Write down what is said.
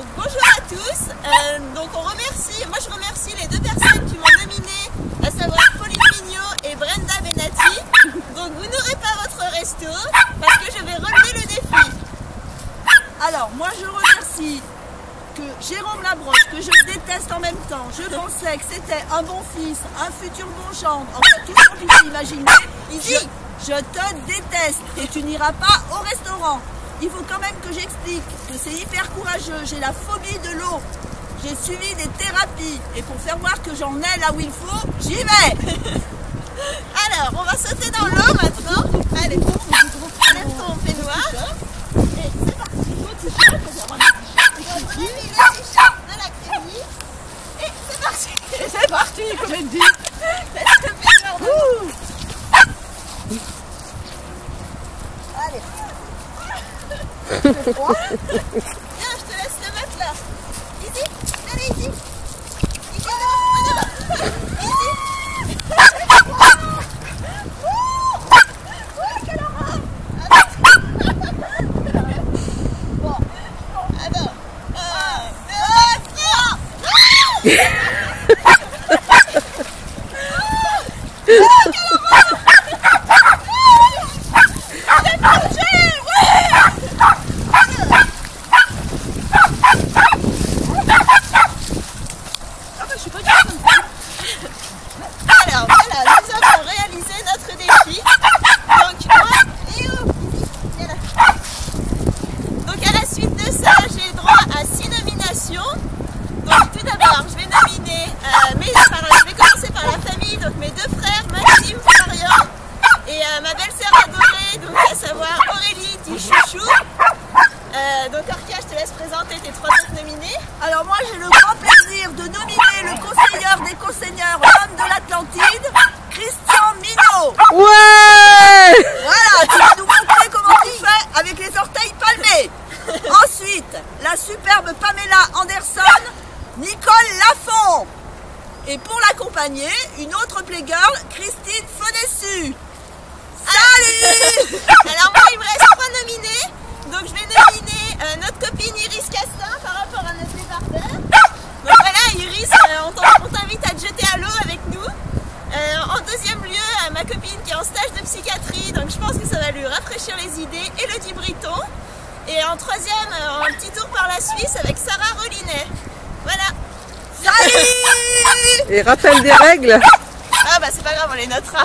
Donc bonjour à tous, donc je remercie les deux personnes qui m'ont nominée, à savoir Pauline Mignot et Brenda Benati. Donc vous n'aurez pas votre resto parce que je vais relever le défi. Alors moi je remercie Jérôme Labrosse, que je déteste en même temps. Je pensais que c'était un bon fils, un futur bon gendre, enfin tout ce qu'on puisse imaginer. Il dit je te déteste et tu n'iras pas au restaurant. Il faut quand même que j'explique que c'est hyper courageux, j'ai la phobie de l'eau. J'ai suivi des thérapies et pour faire voir que j'en ai là où il faut, j'y vais. Alors, on va sauter dans l'eau maintenant. Allez, lève ton peignoir. Et c'est parti. On met les t-shirts de la crémie. Et c'est parti. Et c'est parti, comme elle dit. Laisse le peignoir dedans. Allez. C'est froid. Viens, je te laisse le mettre là. Ici, allez ici. Ici, ici. Quelle horreur. Bon, alors, 1, 2, 3. Alors voilà, nous avons réalisé notre défi. Donc à la suite de ça, j'ai droit à 6 nominations. Donc tout d'abord, je vais nominer, je vais commencer par la famille, donc mes deux frères, Maxime, Florian, et ma belle-sœur adorée, donc à savoir Aurélie, dit chouchou. Donc Orkia, je te laisse présenter tes 3 autres nominés. Alors moi j'ai le grand plaisir de nominer le conseilleur des conseillers, l'homme de l'Atlantide, Christian Minot. Ouais! Voilà, tu vas nous montrer comment tu fais avec les orteils palmés. Ensuite, la superbe Pamela Anderson, Nicole Lafont. Et pour l'accompagner, une autre playgirl, Christine Fonessu. Salut! Alors moi il me reste 3 nominés. Donc je vais nominer notre copine Iris Castin par rapport à notre départeur. Donc voilà Iris, on t'invite à te jeter à l'eau avec nous. En deuxième lieu, ma copine qui est en stage de psychiatrie, donc je pense que ça va lui rafraîchir les idées, Elodie Briton. Et en troisième, un petit tour par la Suisse avec Sarah Rollinet. Voilà. Salut! Et rappel des règles. Ah bah c'est pas grave, on les notera.